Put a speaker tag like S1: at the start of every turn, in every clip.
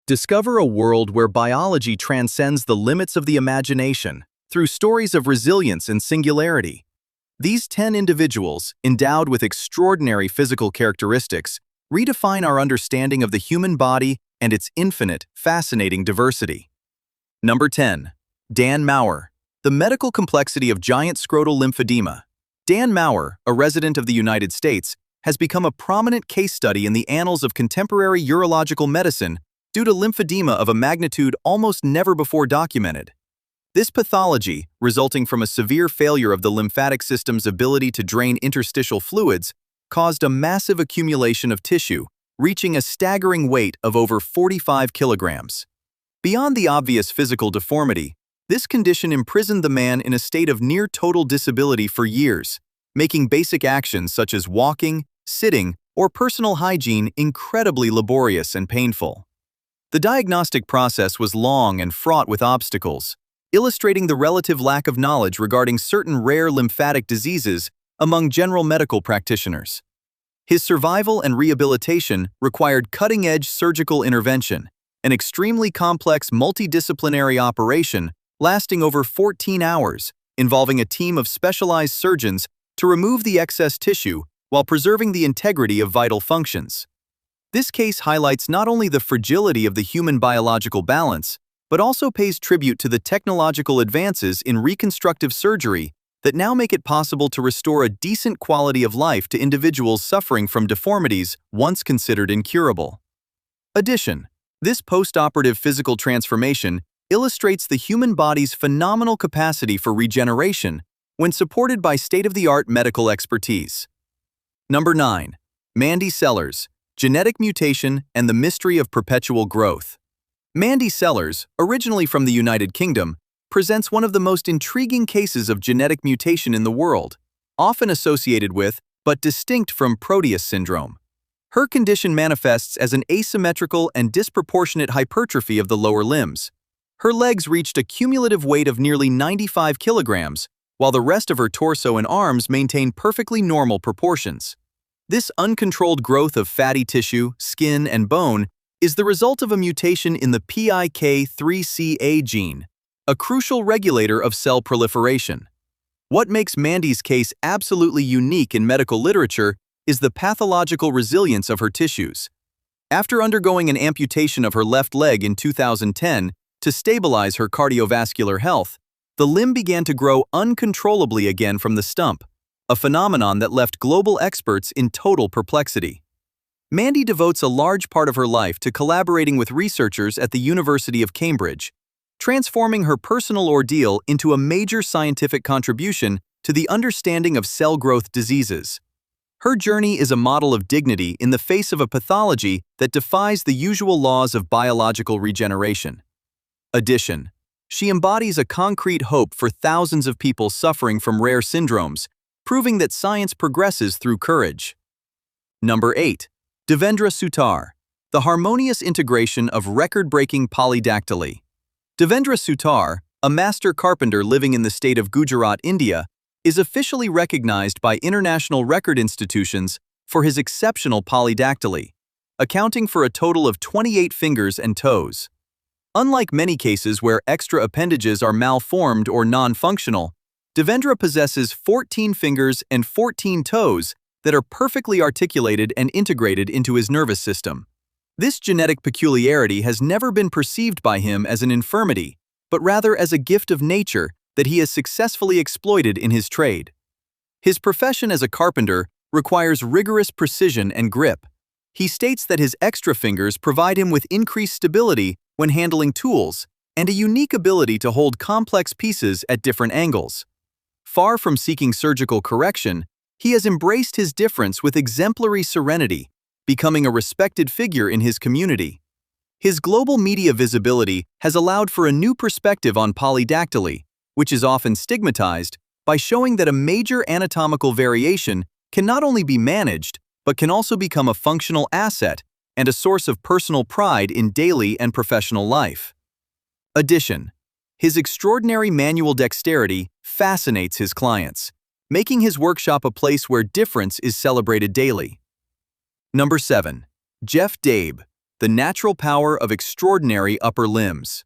S1: Discover a world where biology transcends the limits of the imagination through stories of resilience and singularity. These 10 individuals, endowed with extraordinary physical characteristics, redefine our understanding of the human body and its infinite, fascinating diversity. Number 10. Dan Maurer. The medical complexity of giant scrotal lymphedema. Dan Maurer, a resident of the United States, has become a prominent case study in the annals of contemporary urological medicine due to lymphedema of a magnitude almost never before documented. This pathology, resulting from a severe failure of the lymphatic system's ability to drain interstitial fluids, caused a massive accumulation of tissue, reaching a staggering weight of over 45 kilograms. Beyond the obvious physical deformity, this condition imprisoned the man in a state of near-total disability for years, making basic actions such as walking, sitting, or personal hygiene incredibly laborious and painful. The diagnostic process was long and fraught with obstacles, illustrating the relative lack of knowledge regarding certain rare lymphatic diseases among general medical practitioners. His survival and rehabilitation required cutting-edge surgical intervention, an extremely complex multidisciplinary operation lasting over 14 hours, involving a team of specialized surgeons to remove the excess tissue while preserving the integrity of vital functions. This case highlights not only the fragility of the human biological balance, but also pays tribute to the technological advances in reconstructive surgery that now make it possible to restore a decent quality of life to individuals suffering from deformities once considered incurable. Addition: this post-operative physical transformation illustrates the human body's phenomenal capacity for regeneration when supported by state-of-the-art medical expertise. Number 9. Mandy Sellers. Genetic mutation and the mystery of perpetual growth. Mandy Sellers, originally from the United Kingdom, presents one of the most intriguing cases of genetic mutation in the world, often associated with, but distinct from Proteus syndrome. Her condition manifests as an asymmetrical and disproportionate hypertrophy of the lower limbs. Her legs reached a cumulative weight of nearly 95 kilograms, while the rest of her torso and arms maintain perfectly normal proportions. This uncontrolled growth of fatty tissue, skin, and bone is the result of a mutation in the PIK3CA gene, a crucial regulator of cell proliferation. What makes Mandy's case absolutely unique in medical literature is the pathological resilience of her tissues. After undergoing an amputation of her left leg in 2010 to stabilize her cardiovascular health, the limb began to grow uncontrollably again from the stump, a phenomenon that left global experts in total perplexity. Mandy devotes a large part of her life to collaborating with researchers at the University of Cambridge, transforming her personal ordeal into a major scientific contribution to the understanding of cell growth diseases. Her journey is a model of dignity in the face of a pathology that defies the usual laws of biological regeneration. Addition: she embodies a concrete hope for thousands of people suffering from rare syndromes, proving that science progresses through courage. Number 8. Devendra Sutar. The harmonious integration of record-breaking polydactyly. Devendra Sutar, a master carpenter living in the state of Gujarat, India, is officially recognized by international record institutions for his exceptional polydactyly, accounting for a total of 28 fingers and toes. Unlike many cases where extra appendages are malformed or non-functional, Devendra possesses 14 fingers and 14 toes that are perfectly articulated and integrated into his nervous system. This genetic peculiarity has never been perceived by him as an infirmity, but rather as a gift of nature that he has successfully exploited in his trade. His profession as a carpenter requires rigorous precision and grip. He states that his extra fingers provide him with increased stability when handling tools and a unique ability to hold complex pieces at different angles. Far from seeking surgical correction, he has embraced his difference with exemplary serenity, becoming a respected figure in his community. His global media visibility has allowed for a new perspective on polydactyly, which is often stigmatized, by showing that a major anatomical variation can not only be managed, but can also become a functional asset and a source of personal pride in daily and professional life. Addition: his extraordinary manual dexterity fascinates his clients, making his workshop a place where difference is celebrated daily. Number 7. Jeff Dabe. the natural power of extraordinary upper limbs.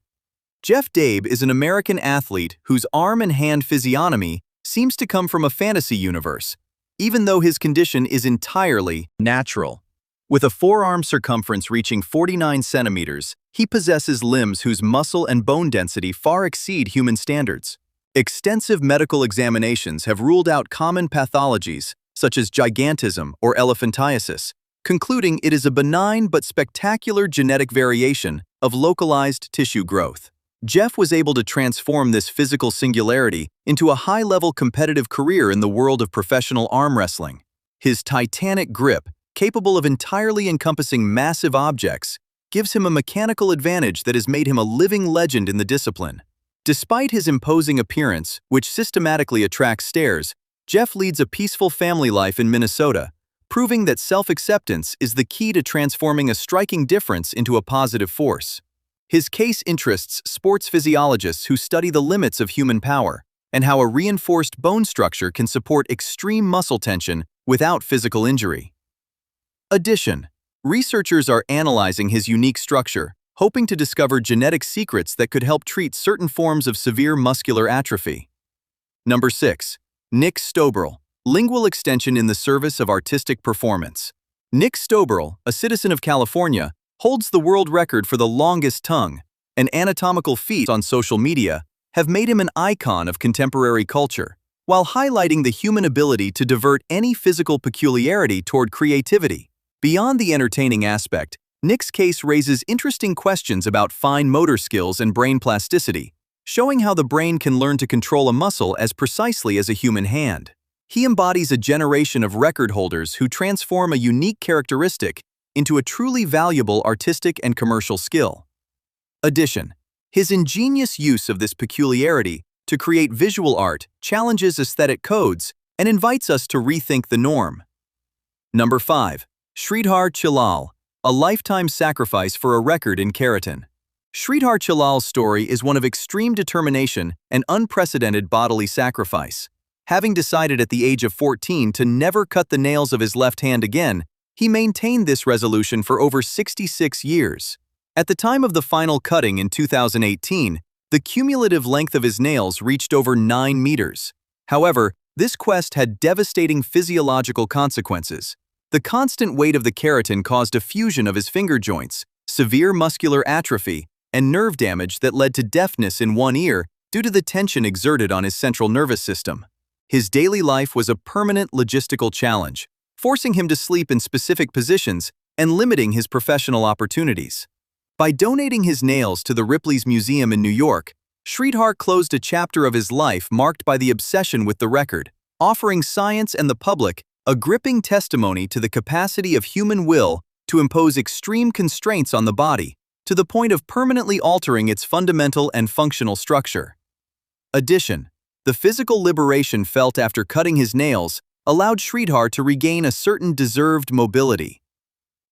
S1: Jeff Dabe is an American athlete whose arm and hand physiognomy seems to come from a fantasy universe, even though his condition is entirely natural. With a forearm circumference reaching 49 centimeters, he possesses limbs whose muscle and bone density far exceed human standards. Extensive medical examinations have ruled out common pathologies, such as gigantism or elephantiasis, concluding it is a benign but spectacular genetic variation of localized tissue growth. Jeff was able to transform this physical singularity into a high-level competitive career in the world of professional arm wrestling. His titanic grip, capable of entirely encompassing massive objects, gives him a mechanical advantage that has made him a living legend in the discipline. Despite his imposing appearance, which systematically attracts stares, Jeff leads a peaceful family life in Minnesota, proving that self-acceptance is the key to transforming a striking difference into a positive force. His case interests sports physiologists who study the limits of human power and how a reinforced bone structure can support extreme muscle tension without physical injury. Addition: researchers are analyzing his unique structure, hoping to discover genetic secrets that could help treat certain forms of severe muscular atrophy. Number 6. Nick Stoberl, lingual extension in the service of artistic performance. Nick Stoberl, a citizen of California, holds the world record for the longest tongue. An anatomical feat on social media have made him an icon of contemporary culture, while highlighting the human ability to divert any physical peculiarity toward creativity. Beyond the entertaining aspect, Nick's case raises interesting questions about fine motor skills and brain plasticity, showing how the brain can learn to control a muscle as precisely as a human hand. He embodies a generation of record holders who transform a unique characteristic into a truly valuable artistic and commercial skill. Addition: his ingenious use of this peculiarity to create visual art challenges aesthetic codes and invites us to rethink the norm. Number 5. Sridhar Chilal, a lifetime sacrifice for a record in keratin. Sridhar Chilal's story is one of extreme determination and unprecedented bodily sacrifice. Having decided at the age of 14 to never cut the nails of his left hand again, he maintained this resolution for over 66 years. At the time of the final cutting in 2018, the cumulative length of his nails reached over 9 meters. However, this quest had devastating physiological consequences. The constant weight of the keratin caused a fusion of his finger joints, severe muscular atrophy, and nerve damage that led to deafness in one ear due to the tension exerted on his central nervous system. His daily life was a permanent logistical challenge, forcing him to sleep in specific positions and limiting his professional opportunities. By donating his nails to the Ripley's Museum in New York, Sridhar closed a chapter of his life marked by the obsession with the record, offering science and the public a gripping testimony to the capacity of human will to impose extreme constraints on the body, to the point of permanently altering its fundamental and functional structure. Addition: the physical liberation felt after cutting his nails allowed Sridhar to regain a certain deserved mobility.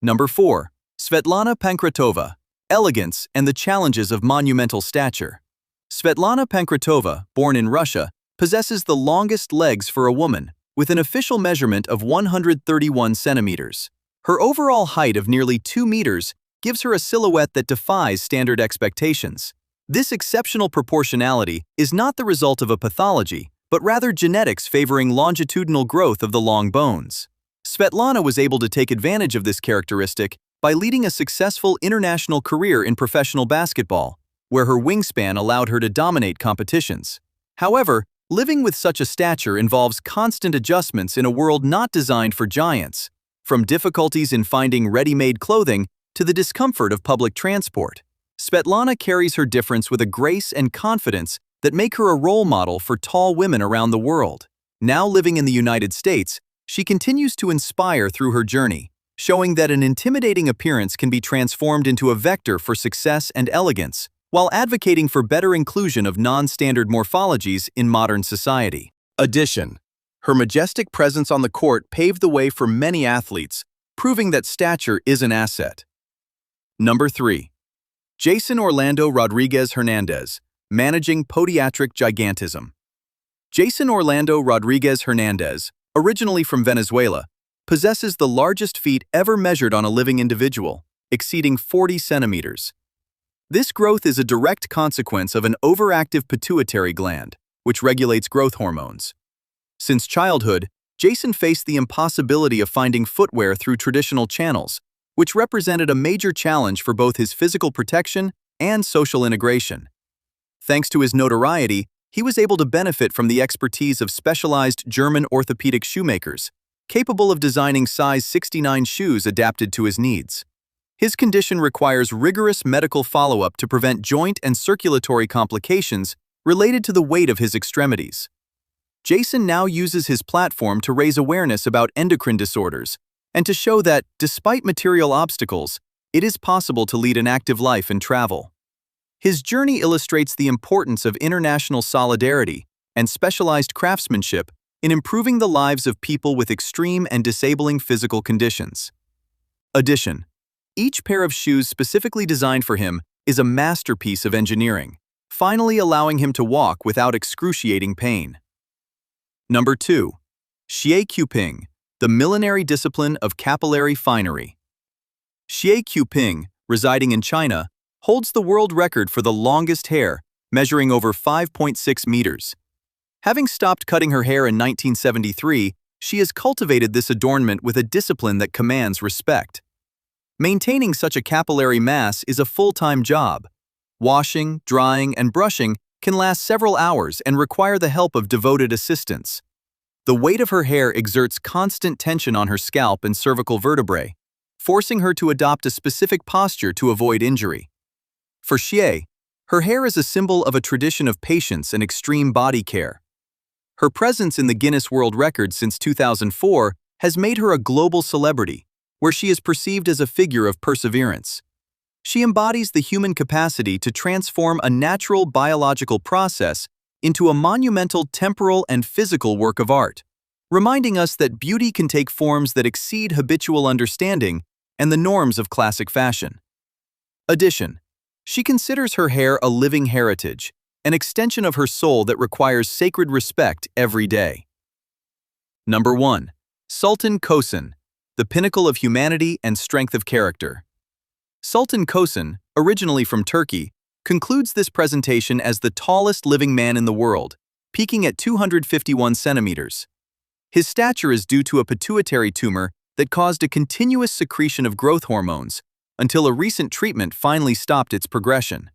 S1: Number 4. Svetlana Pankratova, elegance and the challenges of monumental stature. Svetlana Pankratova, born in Russia, possesses the longest legs for a woman, with an official measurement of 131 centimeters. Her overall height of nearly 2 meters gives her a silhouette that defies standard expectations. This exceptional proportionality is not the result of a pathology, but rather genetics favoring longitudinal growth of the long bones. Svetlana was able to take advantage of this characteristic by leading a successful international career in professional basketball, where her wingspan allowed her to dominate competitions. However, living with such a stature involves constant adjustments in a world not designed for giants, from difficulties in finding ready-made clothing to the discomfort of public transport. Svetlana carries her difference with a grace and confidence that make her a role model for tall women around the world. Now living in the United States, she continues to inspire through her journey, showing that an intimidating appearance can be transformed into a vector for success and elegance, while advocating for better inclusion of non-standard morphologies in modern society. Addition: her majestic presence on the court paved the way for many athletes, proving that stature is an asset. Number 3. Jason Orlando Rodriguez Hernandez, managing podiatric gigantism. Jason Orlando Rodriguez Hernandez, originally from Venezuela, possesses the largest feet ever measured on a living individual, exceeding 40 centimeters. This growth is a direct consequence of an overactive pituitary gland, which regulates growth hormones. Since childhood, Jason faced the impossibility of finding footwear through traditional channels, which represented a major challenge for both his physical protection and social integration. Thanks to his notoriety, he was able to benefit from the expertise of specialized German orthopedic shoemakers, capable of designing size 69 shoes adapted to his needs. His condition requires rigorous medical follow-up to prevent joint and circulatory complications related to the weight of his extremities. Jason now uses his platform to raise awareness about endocrine disorders and to show that, despite material obstacles, it is possible to lead an active life and travel. His journey illustrates the importance of international solidarity and specialized craftsmanship in improving the lives of people with extreme and disabling physical conditions. Addition: each pair of shoes specifically designed for him is a masterpiece of engineering, finally allowing him to walk without excruciating pain. Number 2. Xie Quping, the millinery discipline of capillary finery. Xie Quping, residing in China, holds the world record for the longest hair, measuring over 5.6 meters. Having stopped cutting her hair in 1973, she has cultivated this adornment with a discipline that commands respect. Maintaining such a capillary mass is a full-time job. Washing, drying, and brushing can last several hours and require the help of devoted assistants. The weight of her hair exerts constant tension on her scalp and cervical vertebrae, forcing her to adopt a specific posture to avoid injury. For Xie, her hair is a symbol of a tradition of patience and extreme body care. Her presence in the Guinness World Record since 2004 has made her a global celebrity, where she is perceived as a figure of perseverance. She embodies the human capacity to transform a natural biological process into a monumental temporal and physical work of art, reminding us that beauty can take forms that exceed habitual understanding and the norms of classic fashion. Addition: she considers her hair a living heritage, an extension of her soul that requires sacred respect every day. Number 1. Sultan Kosin, the pinnacle of humanity and strength of character. Sultan Kosin, originally from Turkey, concludes this presentation as the tallest living man in the world, peaking at 251 centimeters. His stature is due to a pituitary tumor that caused a continuous secretion of growth hormones until a recent treatment finally stopped its progression.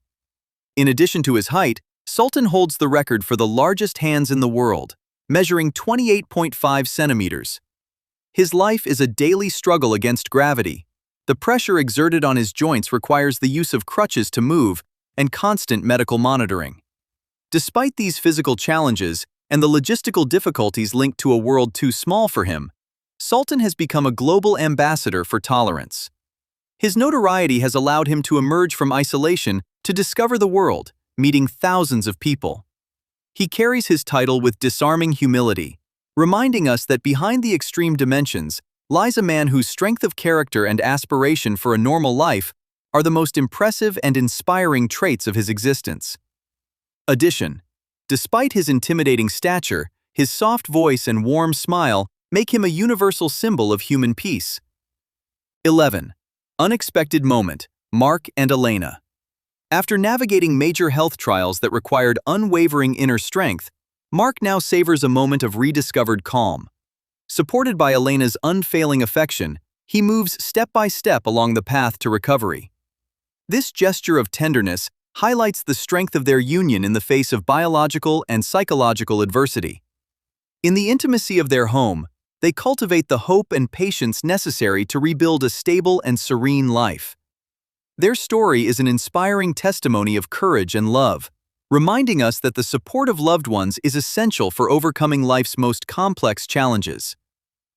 S1: In addition to his height, Sultan holds the record for the largest hands in the world, measuring 28.5 centimeters. His life is a daily struggle against gravity. The pressure exerted on his joints requires the use of crutches to move and constant medical monitoring. Despite these physical challenges and the logistical difficulties linked to a world too small for him, Sultan has become a global ambassador for tolerance. His notoriety has allowed him to emerge from isolation to discover the world, meeting thousands of people. He carries his title with disarming humility, reminding us that behind the extreme dimensions lies a man whose strength of character and aspiration for a normal life are the most impressive and inspiring traits of his existence. Addition: despite his intimidating stature, his soft voice and warm smile make him a universal symbol of human peace. 11. Unexpected moment, Mark and Elena. After navigating major health trials that required unwavering inner strength, Mark now savors a moment of rediscovered calm. Supported by Elena's unfailing affection, he moves step by step along the path to recovery. This gesture of tenderness highlights the strength of their union in the face of biological and psychological adversity. In the intimacy of their home, they cultivate the hope and patience necessary to rebuild a stable and serene life. Their story is an inspiring testimony of courage and love, reminding us that the support of loved ones is essential for overcoming life's most complex challenges.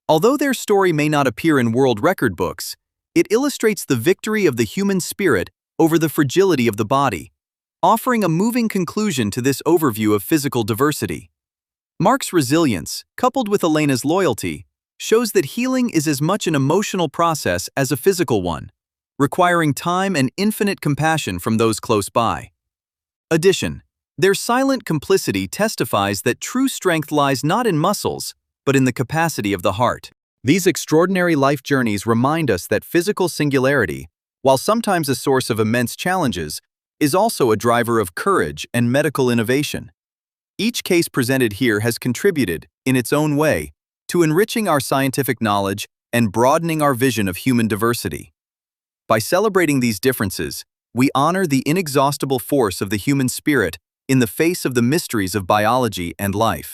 S1: Although their story may not appear in world record books, it illustrates the victory of the human spirit over the fragility of the body, offering a moving conclusion to this overview of physical diversity. Mark's resilience, coupled with Elena's loyalty, shows that healing is as much an emotional process as a physical one, requiring time and infinite compassion from those close by. Addition: their silent complicity testifies that true strength lies not in muscles, but in the capacity of the heart. These extraordinary life journeys remind us that physical singularity, while sometimes a source of immense challenges, is also a driver of courage and medical innovation. Each case presented here has contributed, in its own way, to enriching our scientific knowledge and broadening our vision of human diversity. By celebrating these differences, we honor the inexhaustible force of the human spirit in the face of the mysteries of biology and life.